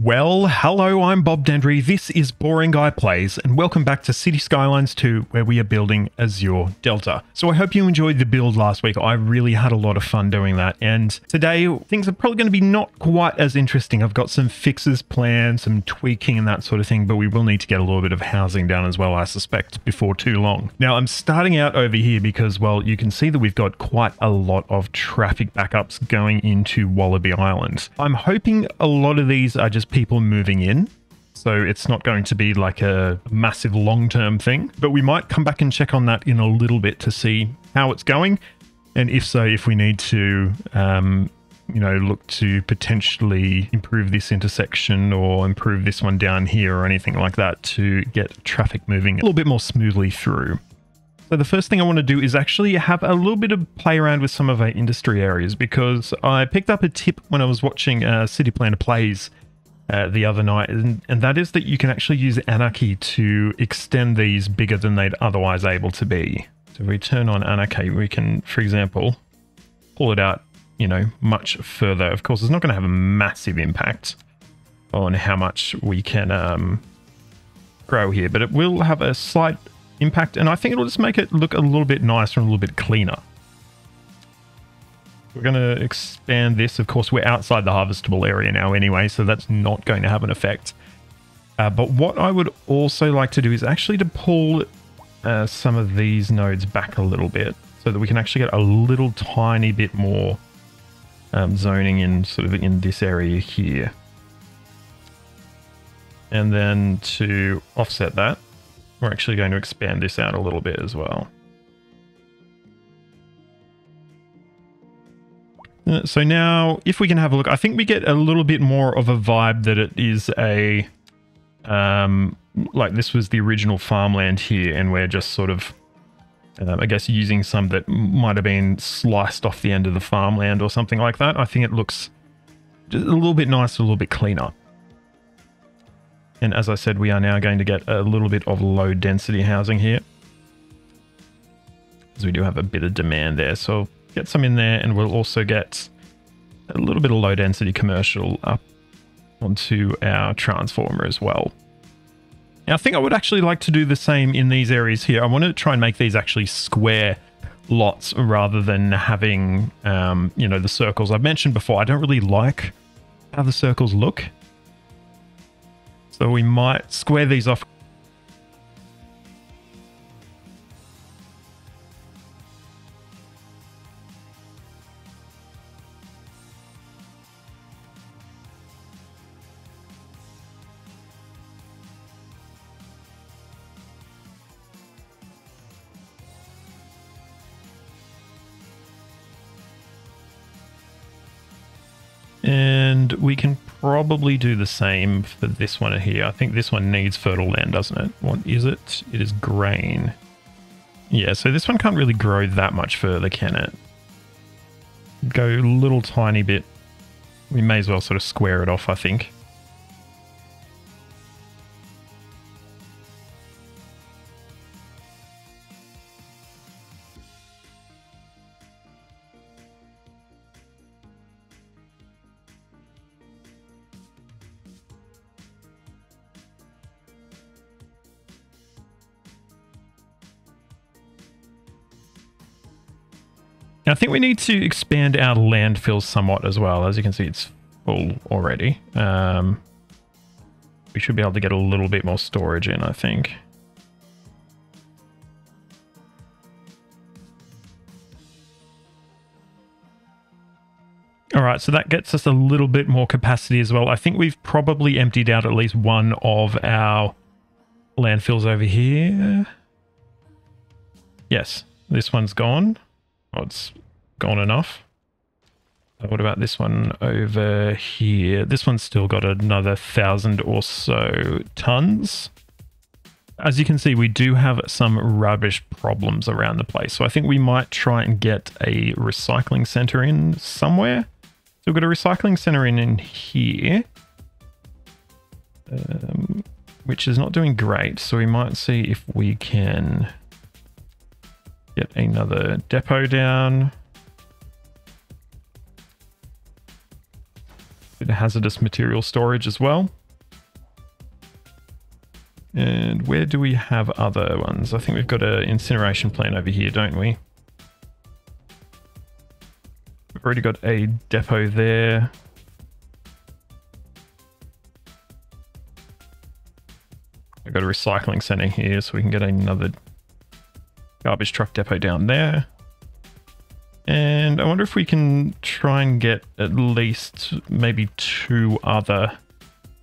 Well, hello, I'm Bob Dendry, this is Boring Guy Plays, and welcome back to Cities Skylines 2, where we are building Azure Delta. So I hope you enjoyed the build last week. I really had a lot of fun doing that, and today things are probably going to be not quite as interesting. I've got some fixes planned, some tweaking and that sort of thing, but we will need to get a little bit of housing done as well, I suspect, before too long. Now, I'm starting out over here because, well, you can see that we've got quite a lot of traffic backups going into Wallaby Island. I'm hoping a lot of these are just people moving in, so it's not going to be like a massive long-term thing, but we might come back and check on that in a little bit to see how it's going, and if so, if we need to you know, look to potentially improve this intersection or improve this one down here or anything like that to get traffic moving a little bit more smoothly through. So the first thing I want to do is actually have a little bit of play around with some of our industry areas, because I picked up a tip when I was watching City Planner Plays the other night, and that is that you can actually use Anarchy to extend these bigger than they'd otherwise able to be. So if we turn on Anarchy, we can, for example, pull it out, you know, much further. Of course, it's not going to have a massive impact on how much we can grow here, but it will have a slight impact, and I think it'll just make it look a little bit nicer and a little bit cleaner. We're going to expand this. Of course, we're outside the harvestable area now anyway, so that's not going to have an effect. But what I would also like to do is actually to pull some of these nodes back a little bit so that we can actually get a little tiny bit more zoning in sort of in this area here. And then to offset that, we're actually going to expand this out a little bit as well. So now, if we can have a look, I think we get a little bit more of a vibe that it is a, like this was the original farmland here, and we're just sort of, I guess, using some that might have been sliced off the end of the farmland or something like that. I think it looks just a little bit nicer, a little bit cleaner. And as I said, we are now going to get a little bit of low density housing here, because we do have a bit of demand there. So get some in there, and we'll also get a little bit of low density commercial up onto our transformer as well. Now, I think I would actually like to do the same in these areas here. I want to try and make these actually square lots rather than having, you know, the circles. I've mentioned before, I don't really like how the circles look. So we might square these off. And we can probably do the same for this one here. I think this one needs fertile land, doesn't it? What is it? It is grain. Yeah, so this one can't really grow that much further, can it? Go a little tiny bit. We may as well sort of square it off, I think. Now, I think we need to expand our landfills somewhat as well. As you can see, it's full already. We should be able to get a little bit more storage in, I think. All right, so that gets us a little bit more capacity as well. I think we've probably emptied out at least one of our landfills over here. Yes, this one's gone. Oh, it's gone enough. What about this one over here? This one's still got another 1,000 or so tons. As you can see, we do have some rubbish problems around the place. So I think we might try and get a recycling center in somewhere. So we've got a recycling center in here, which is not doing great. So we might see if we can get another depot down. Bit of hazardous material storage as well. And where do we have other ones? I think we've got an incineration plant over here, don't we? We've already got a depot there. We've got a recycling center here, so we can get another garbage truck depot down there. And I wonder if we can try and get at least maybe 2 other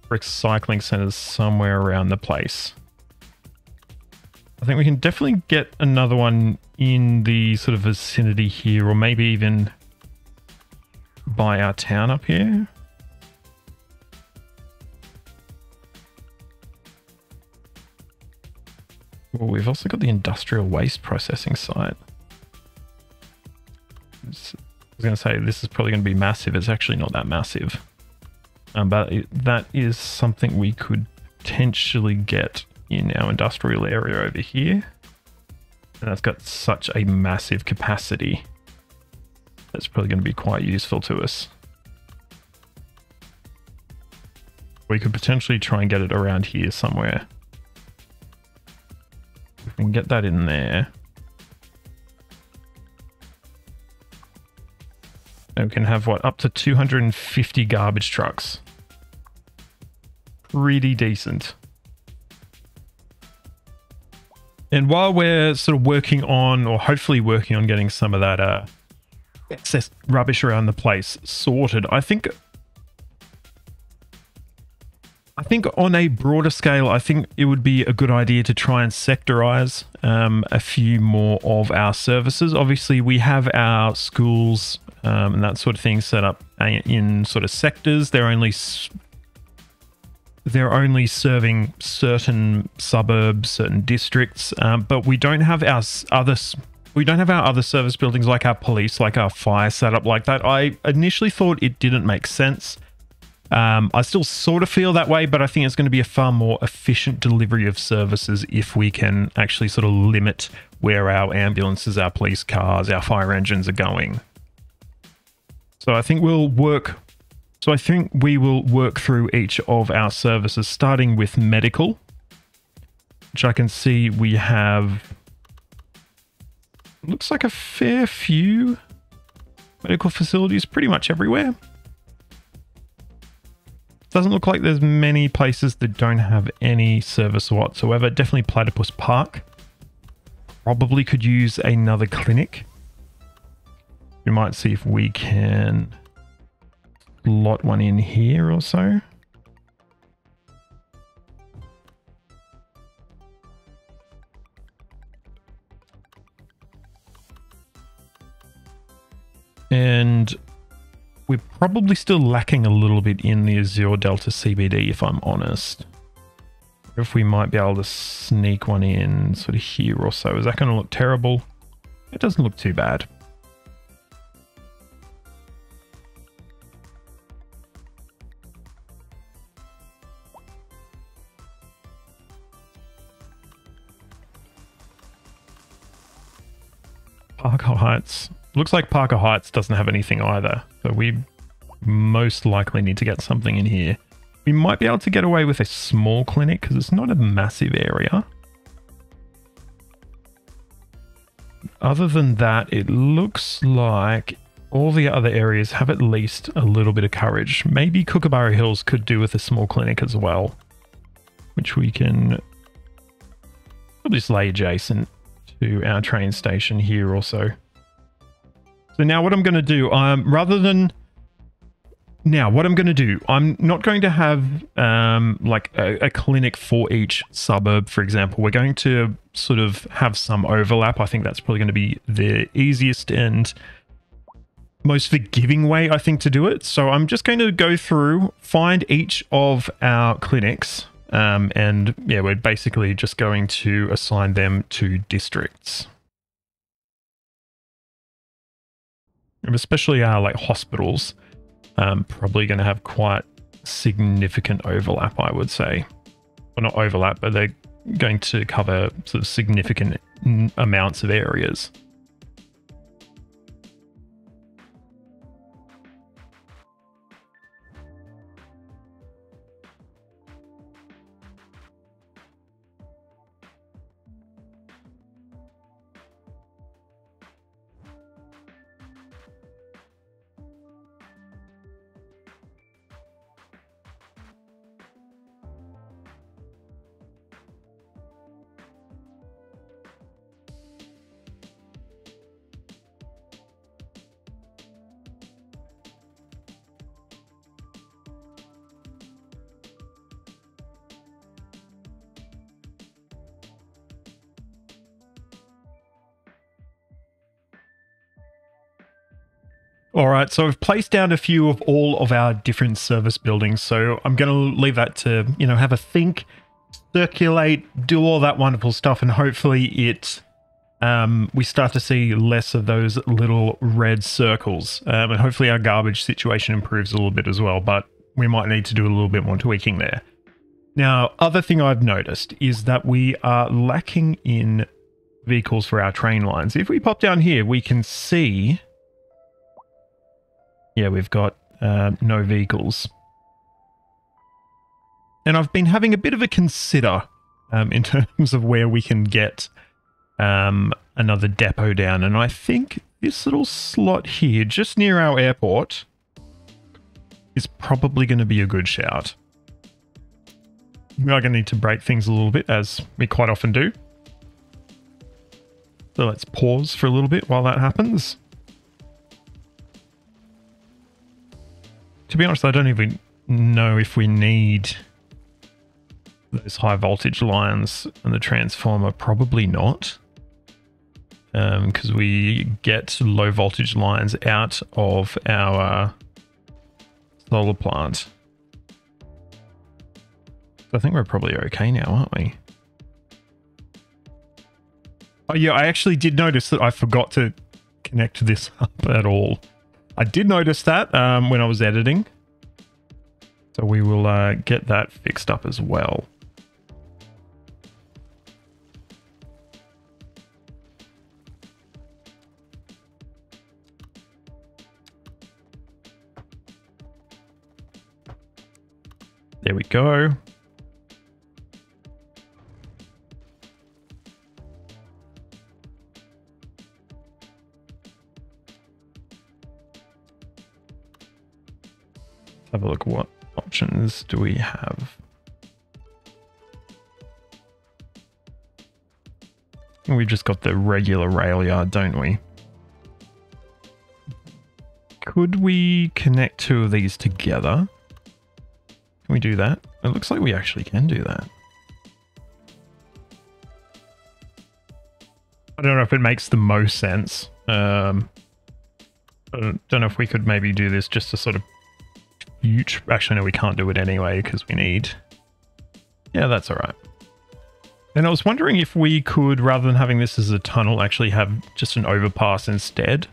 recycling centers somewhere around the place. I think we can definitely get another one in the sort of vicinity here, or maybe even by our town up here. Well, we've also got the industrial waste processing site. I was going to say this is probably going to be massive. It's actually not that massive. But that is something we could potentially get in our industrial area over here. And that's got such a massive capacity. That's probably going to be quite useful to us. We could potentially try and get it around here somewhere. If we can get that in there. And we can have, what, up to 250 garbage trucks. Pretty decent. And while we're sort of working on, or hopefully working on getting some of that excess rubbish around the place sorted, I think on a broader scale, I think it would be a good idea to try and sectorize a few more of our services. Obviously, we have our schools and that sort of thing set up in sort of sectors. They're only serving certain suburbs, certain districts, but we don't have our other service buildings like our police, like our fire set up like that. I initially thought it didn't make sense. I still sort of feel that way, but I think it's going to be a far more efficient delivery of services if we can actually sort of limit where our ambulances, our police cars, our fire engines are going. So I think we will work through each of our services, starting with medical, which I can see we have, looks like a fair few medical facilities pretty much everywhere. Doesn't look like there's many places that don't have any service whatsoever. Definitely Platypus Park. Probably could use another clinic. We might see if we can slot one in here or so. And we're probably still lacking a little bit in the Azure Delta CBD, if I'm honest. If we might be able to sneak one in sort of here or so. Is that going to look terrible? It doesn't look too bad. Parker Heights. Looks like Parker Heights doesn't have anything either. So we most likely need to get something in here. We might be able to get away with a small clinic because it's not a massive area. Other than that, it looks like all the other areas have at least a little bit of coverage. Maybe Kookaburra Hills could do with a small clinic as well, which we can probably just lay adjacent to our train station here also. So now what I'm going to do, I'm not going to have like a clinic for each suburb, for example. We're going to sort of have some overlap. I think that's probably going to be the easiest and most forgiving way, I think, to do it. So I'm just going to go through, find each of our clinics, and yeah, we're basically just going to assign them to districts. And especially our like hospitals, probably going to have quite significant overlap, I would say. Well, not overlap, but they're going to cover sort of significant amounts of areas. All right, so I've placed down a few of all of our different service buildings. So I'm going to leave that to, have a think, circulate, do all that wonderful stuff, and hopefully we start to see less of those little red circles. And hopefully our garbage situation improves a little bit as well, but we might need to do a little bit more tweaking there. Now, other thing I've noticed is that we are lacking in vehicles for our train lines. If we pop down here, we can see... Yeah, we've got no vehicles. And I've been having a bit of a consider in terms of where we can get another depot down. And I think this little slot here, just near our airport, is probably going to be a good shout. We are going to need to break things a little bit, as we quite often do. So let's pause for a little bit while that happens. To be honest, I don't even know if we need those high voltage lines and the transformer. Probably not. Because we get low voltage lines out of our solar plant. I think we're probably okay now, aren't we? Oh yeah, I actually did notice that I forgot to connect this up at all. I did notice that when I was editing. So we will get that fixed up as well. There we go. Have a look, what options do we have? We've just got the regular rail yard, don't we? Could we connect two of these together? Can we do that? It looks like we actually can do that. I don't know if it makes the most sense. I don't know if we could maybe do this just to sort of actually, no, we can't do it anyway because we need... Yeah, that's all right. And I was wondering if we could, rather than having this as a tunnel, actually have just an overpass instead.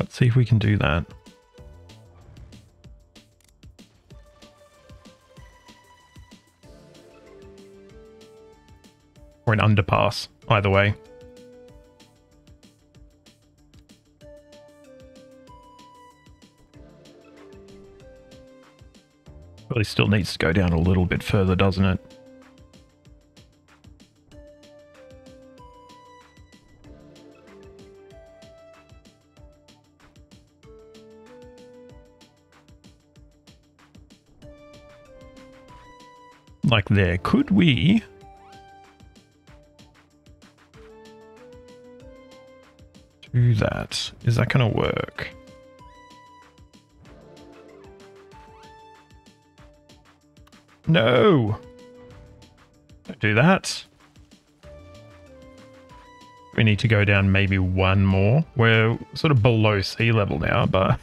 Let's see if we can do that. Or an underpass, either way. Really still needs to go down a little bit further, doesn't it? Like there. Could we... do that? Is that going to work? No! Don't do that. We need to go down maybe one more. We're sort of below sea level now, but...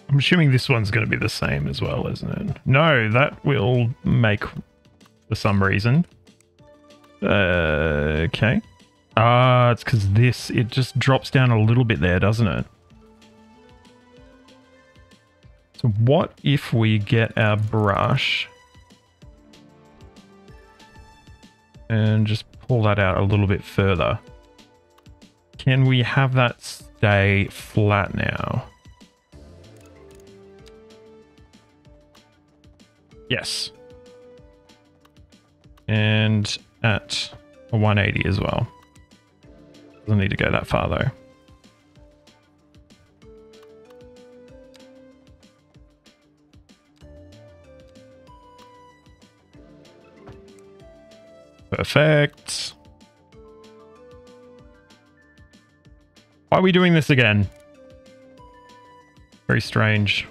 I'm assuming this one's going to be the same as well, isn't it? No, that will make for some reason. Okay. Ah, it's because this, it just drops down a little bit there, doesn't it? So what if we get our brush and just pull that out a little bit further? Can we have that stay flat now? Yes. And at a 180 as well. Doesn't need to go that far though. Perfect. Why are we doing this again? Very strange.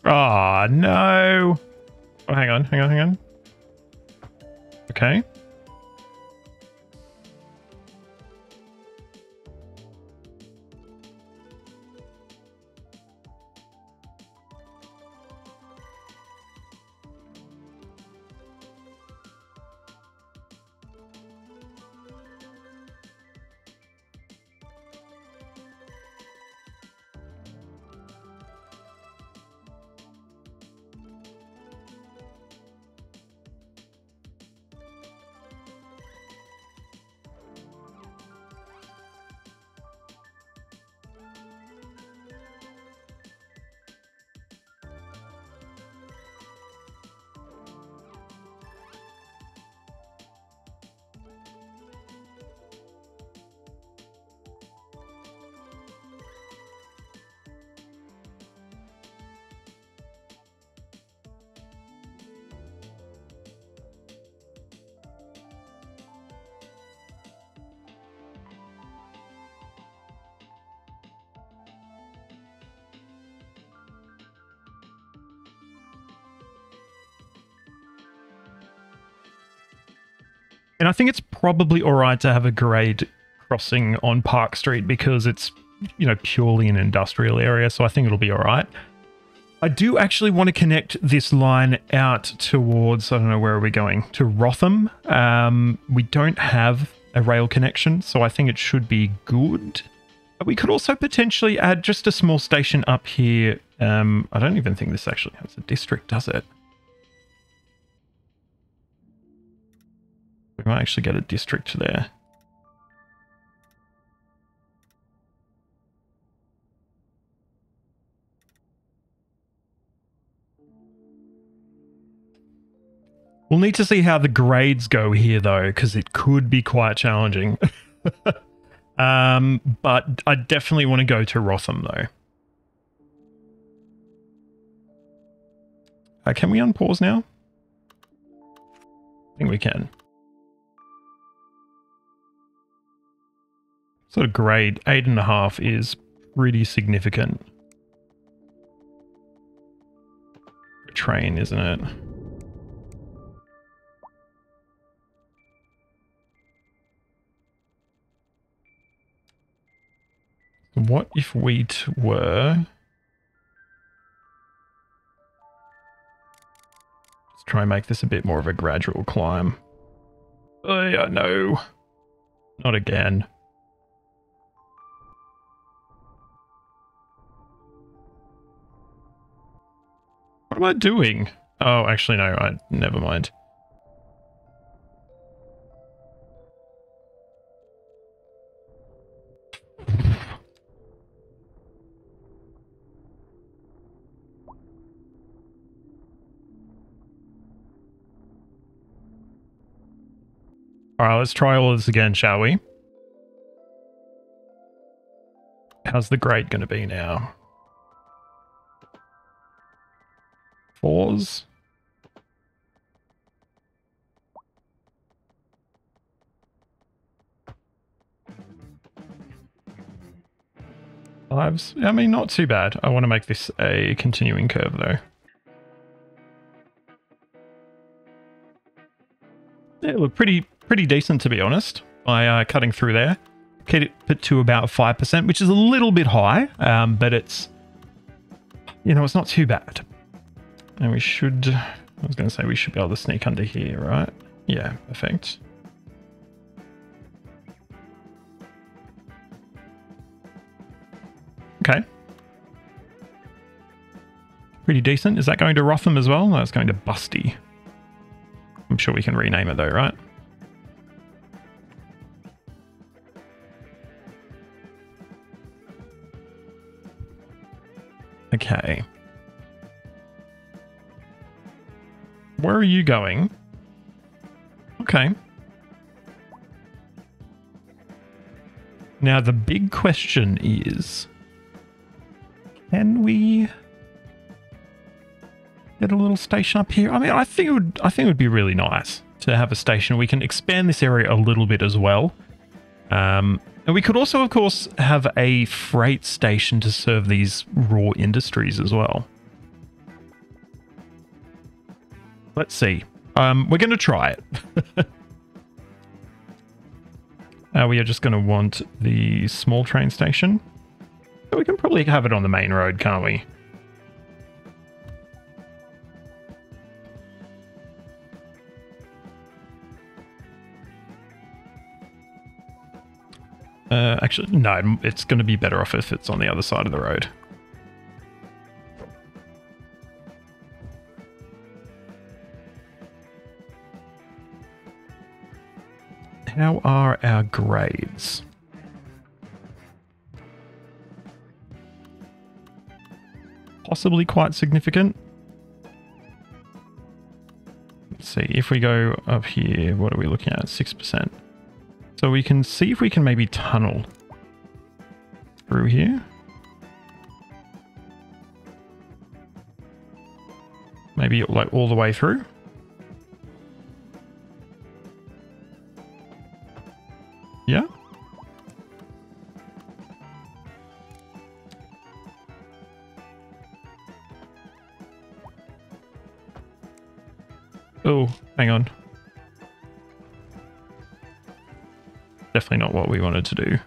Oh, no. Oh, hang on. Okay. And I think it's probably all right to have a grade crossing on Park Street because it's, you know, purely an industrial area. So I think it'll be all right. I do actually want to connect this line out towards, I don't know, where are we going? To Rotham. We don't have a rail connection, so I think it should be good. But we could also potentially add just a small station up here. I don't even think this actually has a district, does it? We might actually get a district there. We'll need to see how the grades go here, though, because it could be quite challenging. But I definitely want to go to Rotham, though. Can we unpause now? I think we can. Sort of grade 8.5 is pretty significant. A train, isn't it? What if we were... Let's try and make this a bit more of a gradual climb. Oh, yeah, no. Not again. What am I doing? Oh, actually, no, never mind. All right, let's try all this again, shall we? How's the grade going to be now? 4s? 5s? I mean, not too bad. I want to make this a continuing curve, though. Yeah, look, pretty decent, to be honest, by cutting through there. Keep it to about 5%, which is a little bit high, but it's, you know, it's not too bad. And we should, I was going to say we should be able to sneak under here, right? Yeah, perfect. Okay. Pretty decent. Is that going to Rotham as well? No, it's going to Busty. I'm sure we can rename it though, right? Okay. Where are you going? Okay. Now the big question is, Can we get a little station up here? I mean, I think it would be really nice to have a station. We can expand this area a little bit as well. And we could also, of course, have a freight station to serve these raw industries as well. Let's see. We're going to try it. We are just going to want the small train station. So we can probably have it on the main road, can't we? Actually, no, it's going to be better off if it's on the other side of the road. How are our grades? Possibly quite significant. Let's see, if we go up here, what are we looking at? 6%. So we can see if we can maybe tunnel through here. Maybe like all the way through. Yeah. Oh, hang on. Definitely not what we wanted to do.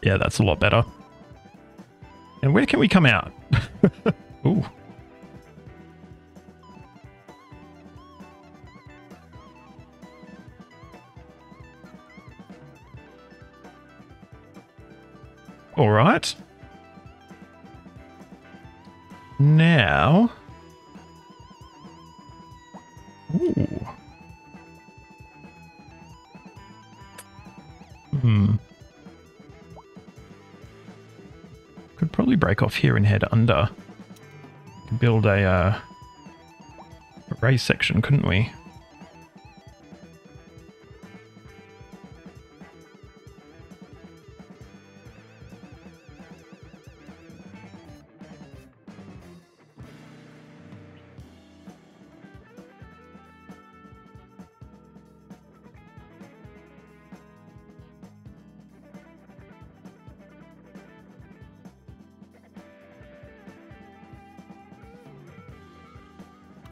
Yeah, that's a lot better. And where can we come out? Ooh. All right. Now. Ooh. Could probably break off here and head under. Could build a raised section, couldn't we?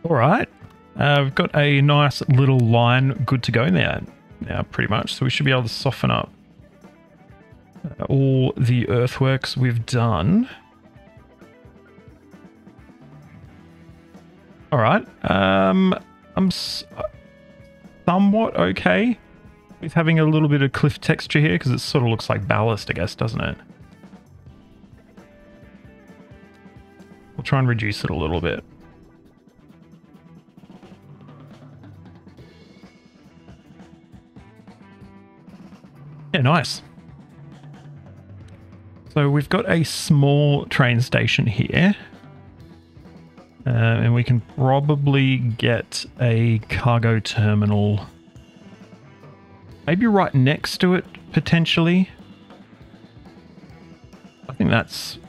All right, we've got a nice little line good to go now, pretty much. So we should be able to soften up all the earthworks we've done. All right, I'm somewhat okay with having a little bit of cliff texture here because it sort of looks like ballast, I guess, doesn't it? We'll try and reduce it a little bit. Yeah, nice. So we've got a small train station here. And we can probably get a cargo terminal maybe right next to it, potentially. I think that's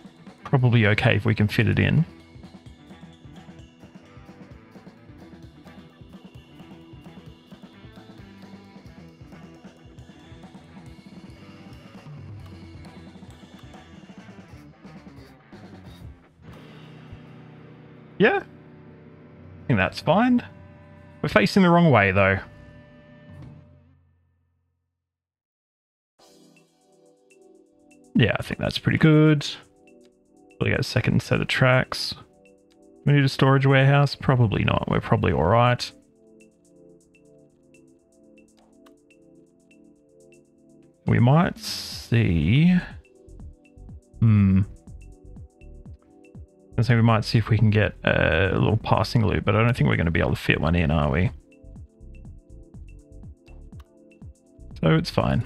probably okay if we can fit it in. Yeah, I think that's fine. We're facing the wrong way, though. Yeah, I think that's pretty good. We got a second set of tracks. We need a storage warehouse? Probably not. We're probably all right. We might see... So we might see if we can get a little passing loop, but I don't think we're going to be able to fit one in, are we? So it's fine.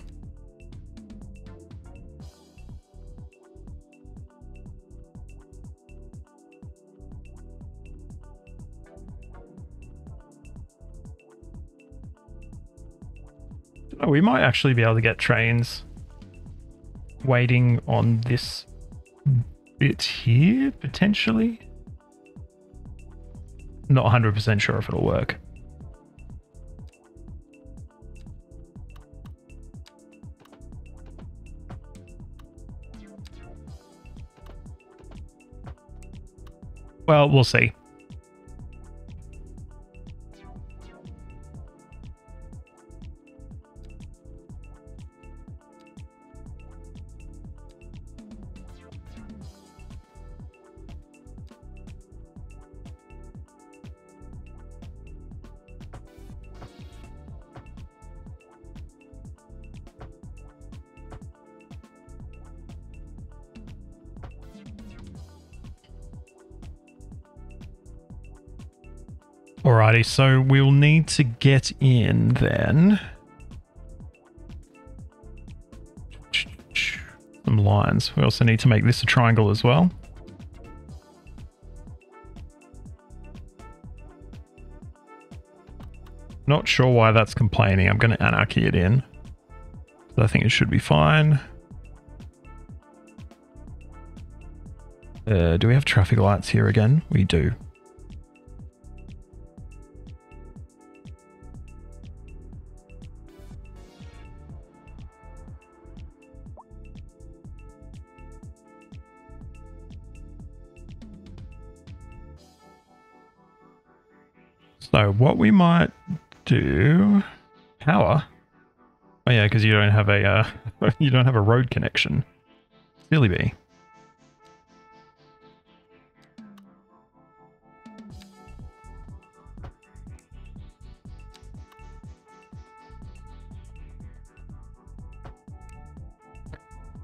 Oh, we might actually be able to get trains waiting on this bit here, potentially. Not 100% sure if it'll work. Well, we'll see. Alrighty, so we'll need to get in then. Some lines. We also need to make this a triangle as well. Not sure why that's complaining. I'm going to anarchy it in. I think it should be fine. Do we have traffic lights here again? We do. So what we might do, power. Oh yeah, because you don't have a you don't have a road connection. Silly bee.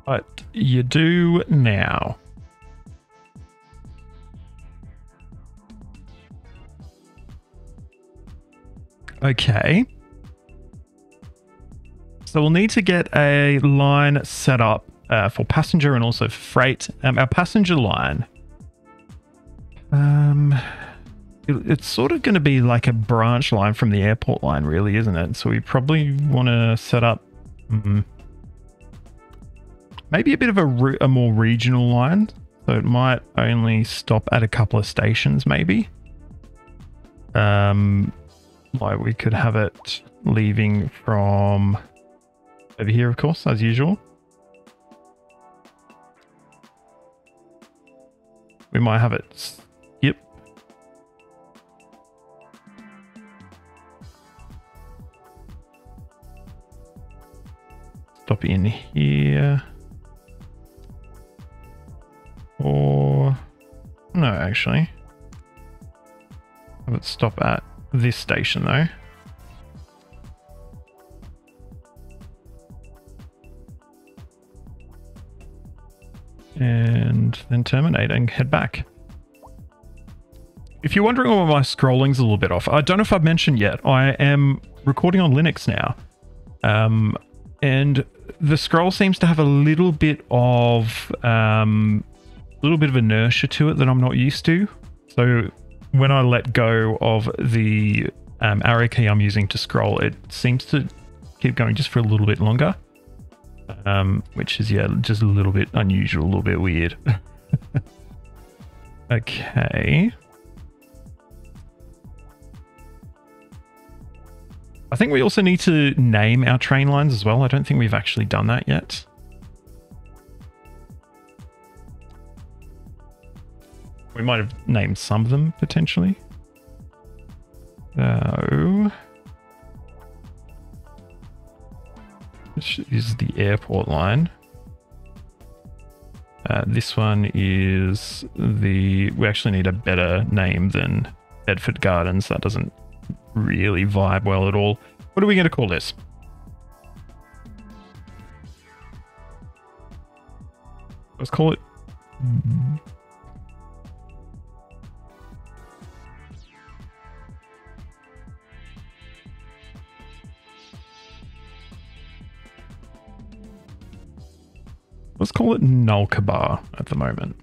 But you do now. Okay. So we'll need to get a line set up for passenger and also for freight. Our passenger line, it's sort of going to be like a branch line from the airport line, really, isn't it? So we probably want to set up maybe a bit of a more regional line. So it might only stop at a couple of stations, maybe. Like we could have it leaving from over here, of course, as usual. We might have it skip. Stop in here. Or no, actually. Have it stop at this station though. And then terminate and head back. If you're wondering why my scrolling's a little bit off, I don't know if I've mentioned yet, I am recording on Linux now. And the scroll seems to have a little bit of inertia to it that I'm not used to. So when I let go of the arrow key I'm using to scroll, it seems to keep going just for a little bit longer. Which is, yeah, just a little bit unusual, a little bit weird. Okay. I think we also need to name our train lines as well. I don't think we've actually done that yet. We might have named some of them, potentially. So... this is the airport line. This one is the... we actually need a better name than Bedford Gardens. That doesn't really vibe well at all. What are we going to call this? Let's call it... let's call it Nulkaba at the moment.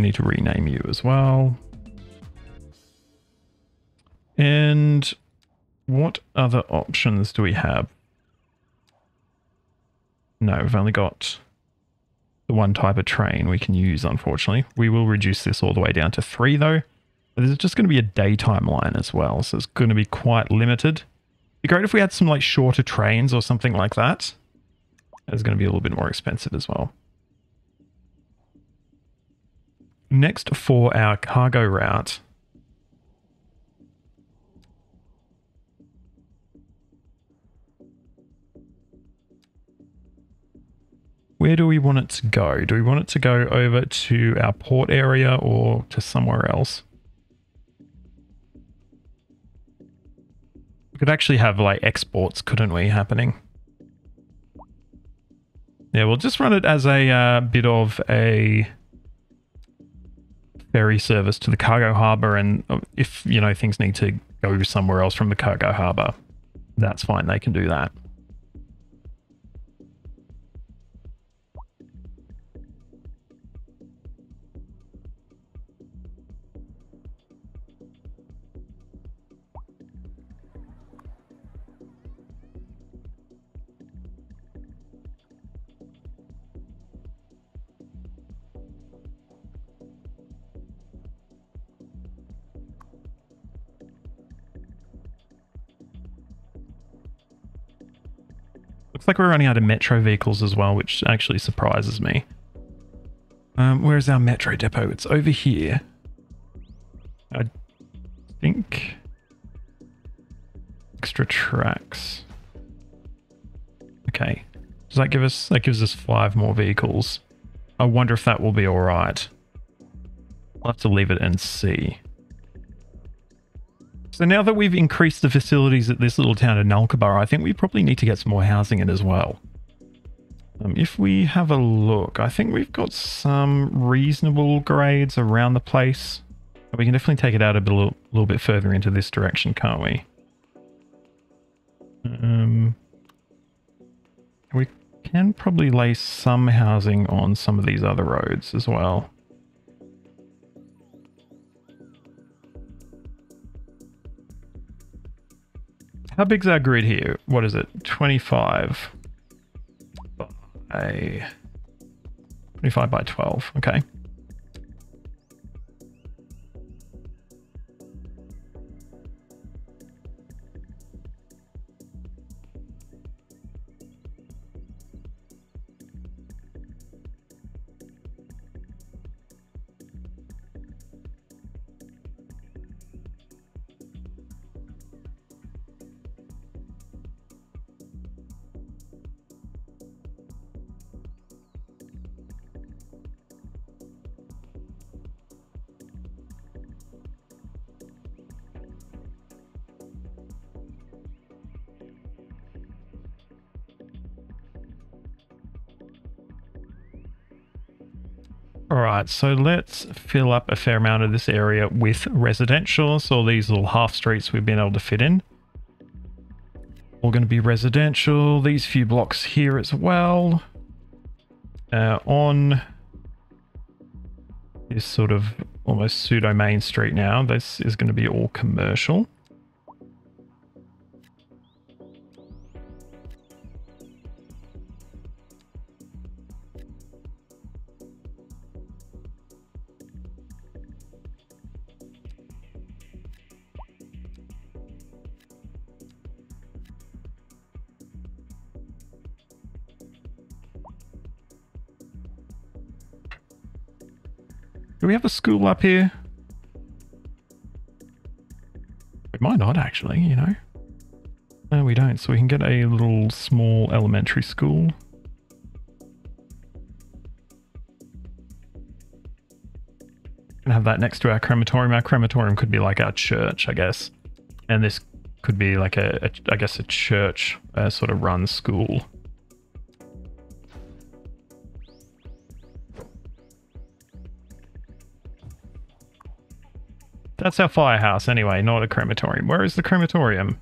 need to rename you as well. And what other options do we have? No, we've only got the one type of train we can use, unfortunately. We will reduce this all the way down to 3 though. But this is just going to be a daytime line as well, so it's going to be quite limited. It'd be great if we had some like shorter trains or something like that. It's going to be a little bit more expensive as well. Next, for our cargo route, where do we want it to go? Do we want it to go over to our port area or to somewhere else? We could actually have like exports, couldn't we, happening? Yeah, we'll just run it as a bit of a ferry service to the cargo harbour, and if, you know, things need to go somewhere else from the cargo harbour, that's fine, they can do that. Looks like we're running out of metro vehicles as well, which actually surprises me. Where's our metro depot? It's over here. I think. Extra tracks. Okay. Does that give us... That gives us 5 more vehicles. I wonder if that will be alright. We'll have to leave it and see. So now that we've increased the facilities at this little town of Nulkaba, I think we probably need to get some more housing in as well. If we have a look, I think we've got some reasonable grades around the place. We can definitely take it out a little bit further into this direction, can't we? We can probably lay some housing on some of these other roads as well. How big's our grid here? What is it? 25 by 12. Okay. Alright, so let's fill up a fair amount of this area with residential. So all these little half streets we've been able to fit in. All going to be residential. These few blocks here as well. On this sort of almost pseudo main street now, this is going to be all commercial. Do we have a school up here? We might not actually, you know. No, we don't. So we can get a little small elementary school. And have that next to our crematorium. Our crematorium could be like our church, I guess. And this could be like I guess a church sort of run school. That's our firehouse anyway, not a crematorium. Where is the crematorium?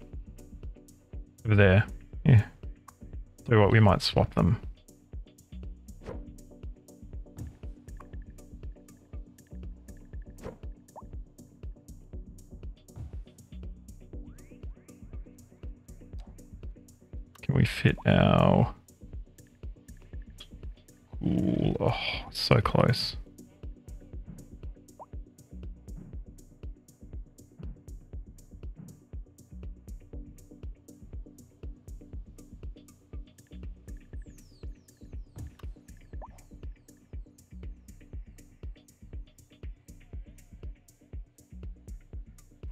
Over there. Yeah. So what, we might swap them. Can we fit our... Ooh, oh, so close.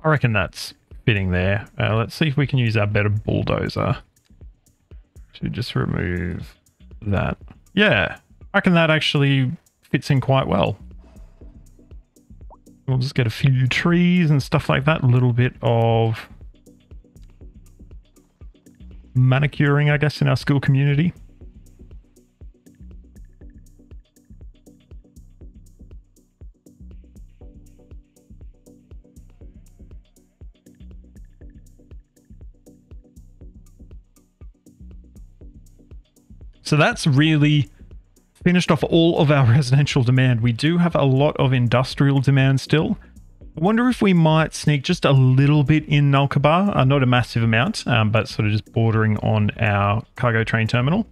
I reckon that's fitting there. Let's see if we can use our better bulldozer to just remove that. Yeah, I reckon that actually fits in quite well. We'll just get a few trees and stuff like that. A little bit of manicuring, I guess, in our school community. So that's really finished off all of our residential demand. We do have a lot of industrial demand still. I wonder if we might sneak just a little bit in Nulkaba, not a massive amount, but sort of just bordering on our cargo train terminal.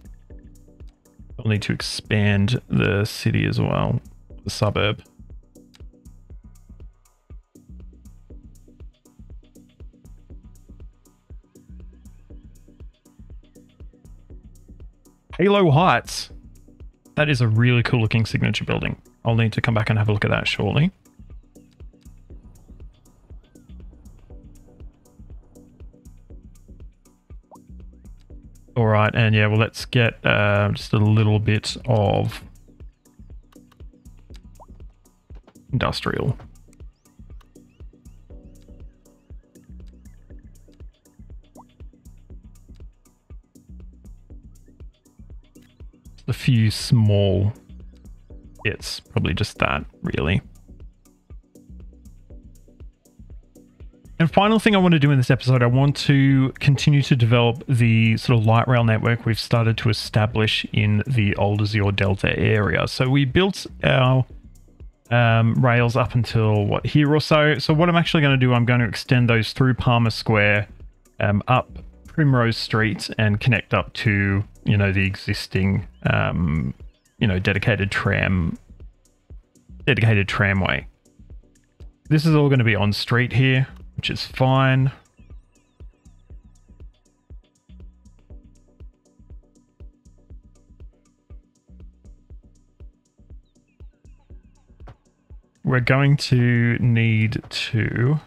We'll need to expand the city as well, the suburb. Halo Heights. That is a really cool looking signature building. I'll need to come back and have a look at that shortly. All right, and yeah, well, let's get just a little bit of industrial. A few small bits, probably just that, really. And final thing I want to do in this episode, I want to continue to develop the sort of light rail network we've started to establish in the Old Azure Delta area. So we built our rails up until, what, here or so. So what I'm actually going to do, I'm going to extend those through Palmer Square, up Primrose Street, and connect up to, you know, the existing, you know, dedicated tramway. This is all going to be on street here, which is fine. We're going to need to...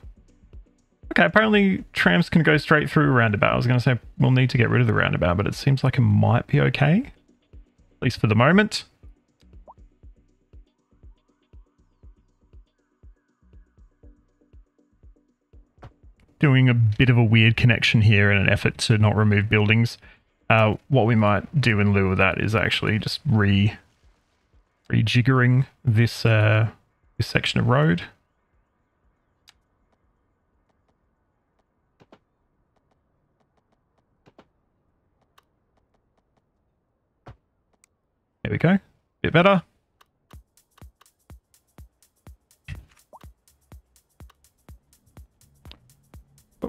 Okay, apparently trams can go straight through a roundabout. I was going to say we'll need to get rid of the roundabout, but it seems like it might be okay. At least for the moment. Doing a bit of a weird connection here in an effort to not remove buildings. What we might do in lieu of that is actually just rejiggering this, this section of road. There we go. Bit better.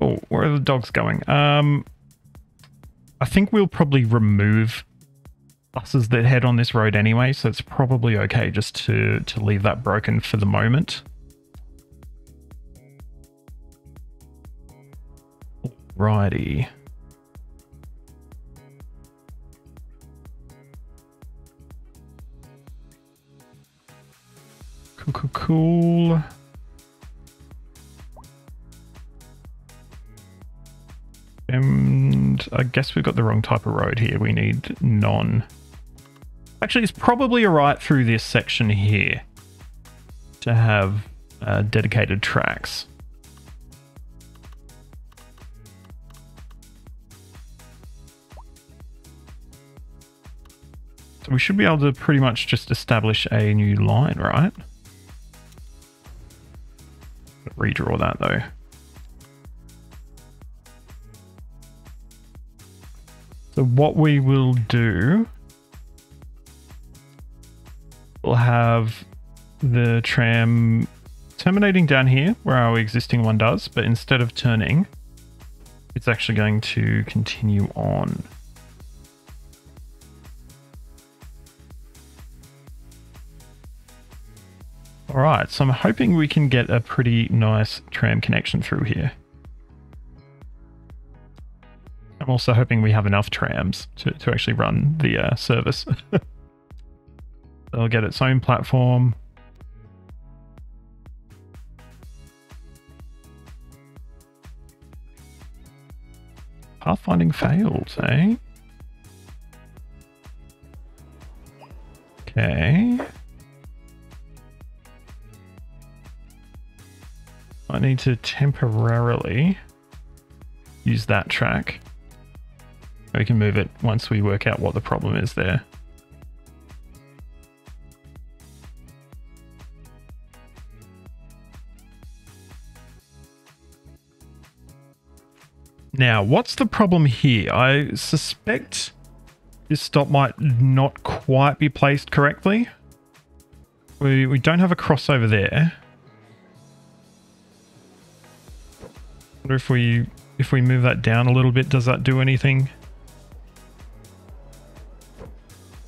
Oh, where are the dogs going? I think we'll probably remove buses that head on this road anyway, so it's probably okay just to leave that broken for the moment. Alrighty. Cool. And I guess we've got the wrong type of road here. We need non. Actually, it's probably alright through this section here to have dedicated tracks. So we should be able to pretty much just establish a new line, right? Redraw that though. So what we will do, we'll have the tram terminating down here where our existing one does, but instead of turning, it's actually going to continue on All right, so I'm hoping we can get a pretty nice tram connection through here. I'm also hoping we have enough trams to actually run the service. They'll get its own platform. Pathfinding failed, eh? Okay. I need to temporarily use that track. We can move it once we work out what the problem is there. Now, what's the problem here? I suspect this stop might not quite be placed correctly. We don't have a crossover there. I wonder if we move that down a little bit, does that do anything?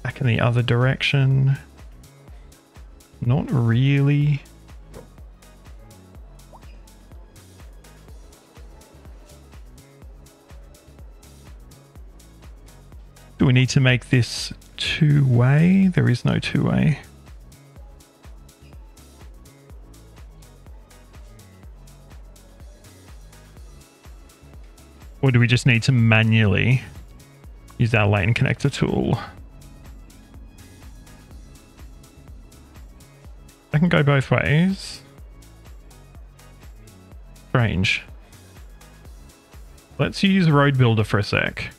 Back in the other direction. Not really. Do we need to make this two-way? There is no two-way. Or do we just need to manually use our lane connector tool? I can go both ways. Strange. Let's use Road Builder for a sec.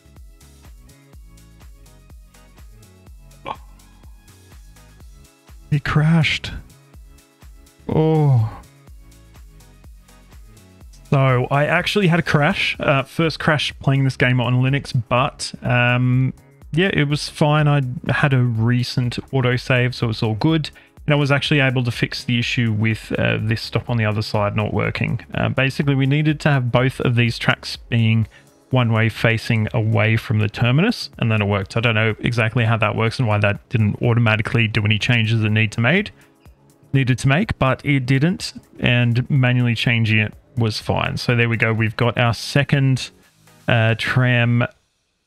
He crashed. Oh. So I actually had a crash. First crash playing this game on Linux, but yeah, it was fine. I had a recent autosave, so it's all good. And I was actually able to fix the issue with this stop on the other side not working. Basically, we needed to have both of these tracks being one way facing away from the terminus, and then it worked. I don't know exactly how that works and why that didn't automatically do any changes it needed to make, but it didn't, and manually changing it was fine. So there we go. We've got our second tram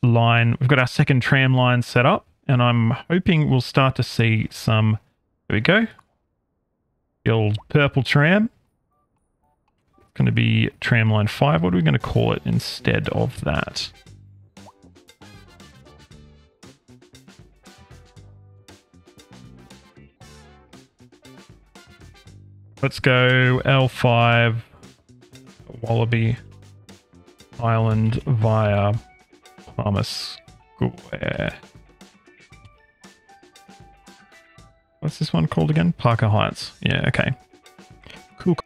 line. We've got our second tram line set up, and I'm hoping we'll start to see some. There we go. The old purple tram. It's going to be tram line 5. What are we going to call it instead of that? Let's go L5 Wallaby Island via Palmer Square. What's this one called again? Parker Heights. Yeah, okay. Cool.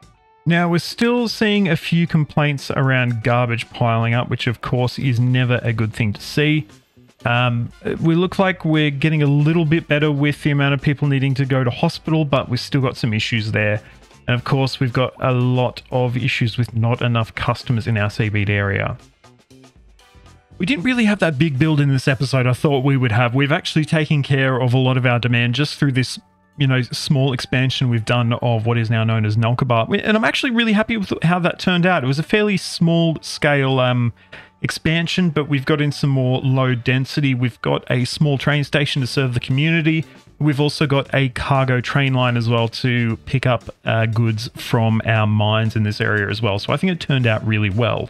Now, we're still seeing a few complaints around garbage piling up, which of course is never a good thing to see. We look like we're getting a little bit better with the amount of people needing to go to hospital, but we've still got some issues there. And of course, we've got a lot of issues with not enough customers in our CBD area. We didn't really have that big build in this episode I thought we would have. We've actually taken care of a lot of our demand just through this, you know, small expansion we've done of what is now known as Nulkaba. And I'm actually really happy with how that turned out. It was a fairly small scale expansion, but we've got in some more low density. We've got a small train station to serve the community. We've also got a cargo train line as well to pick up goods from our mines in this area as well. So I think it turned out really well.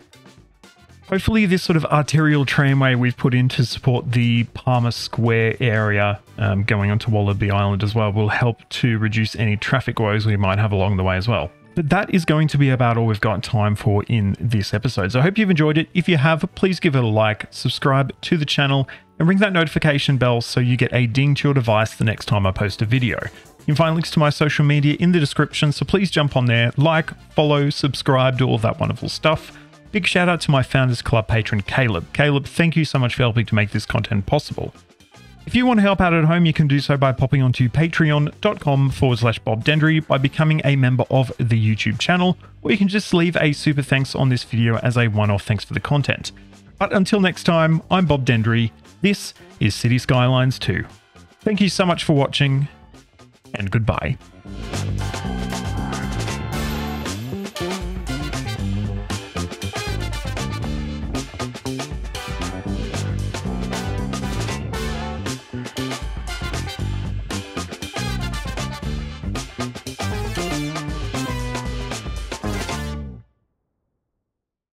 Hopefully this sort of arterial tramway we've put in to support the Palmer Square area going onto Wallaby Island as well will help to reduce any traffic woes we might have along the way as well. But that is going to be about all we've got time for in this episode. So I hope you've enjoyed it. If you have, please give it a like, subscribe to the channel, and ring that notification bell so you get a ding to your device the next time I post a video. You can find links to my social media in the description, so please jump on there, like, follow, subscribe, do all that wonderful stuff. Big shout out to my Founders Club patron, Caleb. Caleb, thank you so much for helping to make this content possible. If you want to help out at home, you can do so by popping onto patreon.com/BobDendry by becoming a member of the YouTube channel, or you can just leave a super thanks on this video as a one-off thanks for the content. But until next time, I'm Bob Dendry. This is Cities Skylines 2. Thank you so much for watching, and goodbye.